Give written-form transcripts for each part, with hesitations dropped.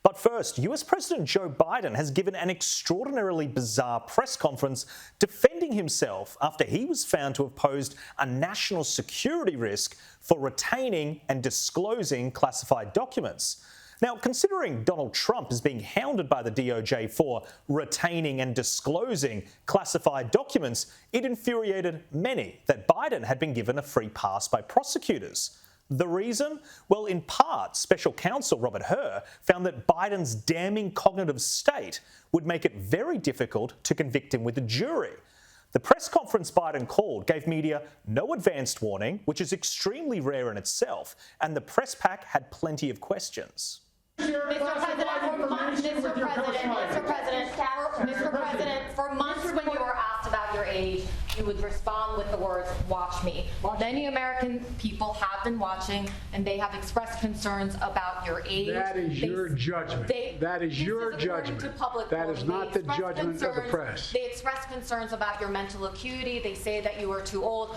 But first, US President Joe Biden has given an extraordinarily bizarre press conference defending himself after he was found to have posed a national security risk for retaining and disclosing classified documents. Now, considering Donald Trump is being hounded by the DOJ for retaining and disclosing classified documents, it infuriated many that Biden had been given a free pass by prosecutors. The reason? Well, in part, Special Counsel Robert Hur found that Biden's damning cognitive state would make it very difficult to convict him with a jury. The press conference Biden called gave media no advanced warning, which is extremely rare in itself, and the press pack had plenty of questions. Mr. President, for months when you were asked about your age, you would respond with the words, "Watch me." Many American people have been watching, and they have expressed concerns about your age. That is your judgment. That is your judgment. That is not the judgment of the press. They expressed concerns about your mental acuity. They say that you are too old.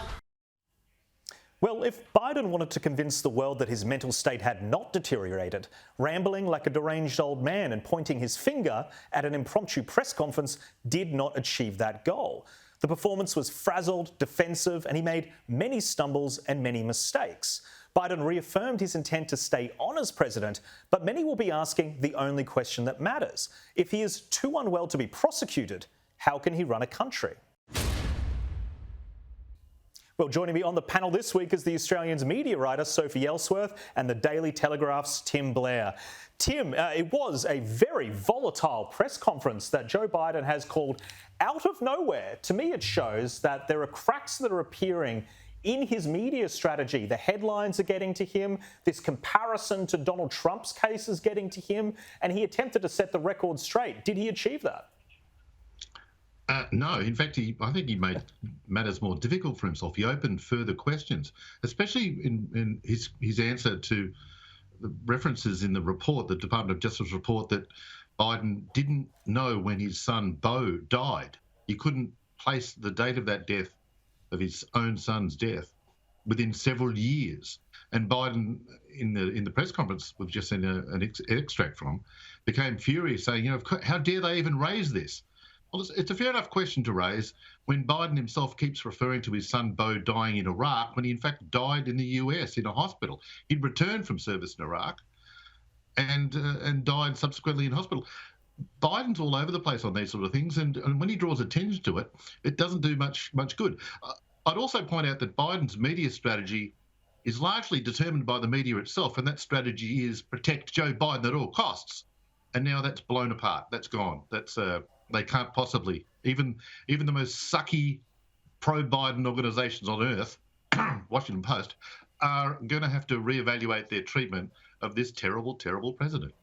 Well, if Biden wanted to convince the world that his mental state had not deteriorated, rambling like a deranged old man and pointing his finger at an impromptu press conference did not achieve that goal. The performance was frazzled, defensive, and he made many stumbles and many mistakes. Biden reaffirmed his intent to stay on as president, but many will be asking the only question that matters. If he is too unwell to be prosecuted, how can he run a country? Well, joining me on the panel this week is the Australian's media writer Sophie Ellsworth and the Daily Telegraph's Tim Blair. Tim, it was a very volatile press conference that Joe Biden has called out of nowhere. To me, it shows that there are cracks that are appearing in his media strategy. The headlines are getting to him. This comparison to Donald Trump's case is getting to him, and he attempted to set the record straight. Did he achieve that? No, in fact, I think he made matters more difficult for himself. He opened further questions, especially in his answer to the references in the report, the Department of Justice report, that Biden didn't know when his son Beau died. He couldn't place the date of that death, of his own son's death, within several years. And Biden, in the press conference we've just seen an extract from, became furious, saying, how dare they even raise this? Well, it's a fair enough question to raise when Biden himself keeps referring to his son Beau dying in Iraq when he in fact died in the US in a hospital. He'd returned from service in Iraq and died subsequently in hospital. Biden's all over the place on these sort of things, and when he draws attention to it, it doesn't do much good. I'd also point out that Biden's media strategy is largely determined by the media itself, and that strategy is protect Joe Biden at all costs. And now that's blown apart. That's gone. They can't possibly, even the most sucky pro-Biden organisations on earth, Washington Post, are going to have to reevaluate their treatment of this terrible, terrible president.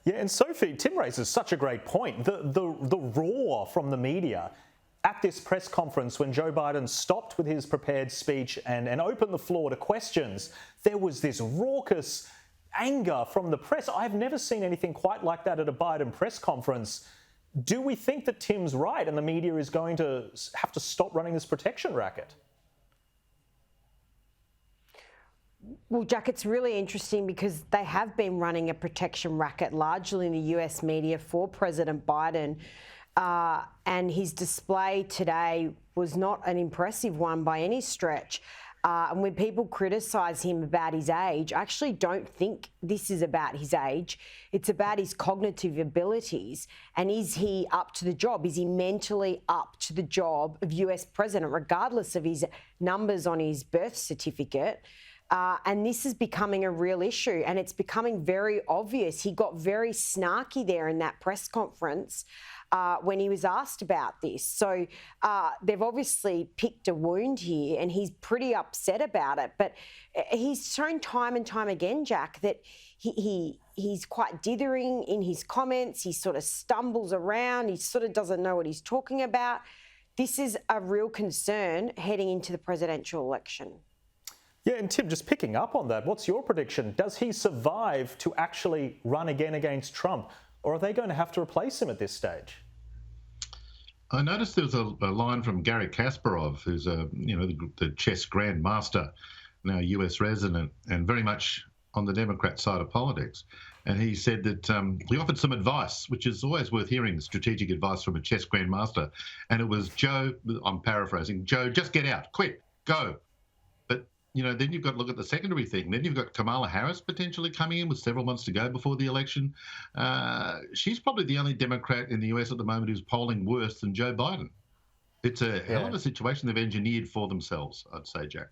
Yeah, and Sophie, Tim raises such a great point. The roar from the media at this press conference when Joe Biden stopped with his prepared speech and opened the floor to questions, there was this raucous anger from the press. I've never seen anything quite like that at a Biden press conference. Do we think that Tim's right and the media is going to have to stop running this protection racket? Well, Jack, it's really interesting because they have been running a protection racket largely in the US media for President Biden. And his display today was not an impressive one by any stretch. And when people criticise him about his age, I actually don't think this is about his age. It's about his cognitive abilities. And is he up to the job? Is he mentally up to the job of US president, regardless of his numbers on his birth certificate? And this is becoming a real issue, and it's becoming very obvious. He got very snarky there in that press conference when he was asked about this. So they've obviously picked a wound here, and he's pretty upset about it. But he's shown time and time again, Jack, that he's quite dithering in his comments. He sort of stumbles around. He sort of doesn't know what he's talking about. This is a real concern heading into the presidential election. Yeah, and Tim, just picking up on that, what's your prediction? Does he survive to actually run again against Trump, or are they going to have to replace him at this stage? I noticed there was a line from Garry Kasparov, who's the chess grandmaster, now US resident, and very much on the Democrat side of politics. And he said that he offered some advice, which is always worth hearing, strategic advice from a chess grandmaster. And it was, Joe, I'm paraphrasing, Joe, just get out, quick, go. But, then you've got to look at the secondary thing. Then you've got Kamala Harris potentially coming in with several months to go before the election. She's probably the only Democrat in the US at the moment who's polling worse than Joe Biden. It's a hell of a situation they've engineered for themselves, I'd say, Jack.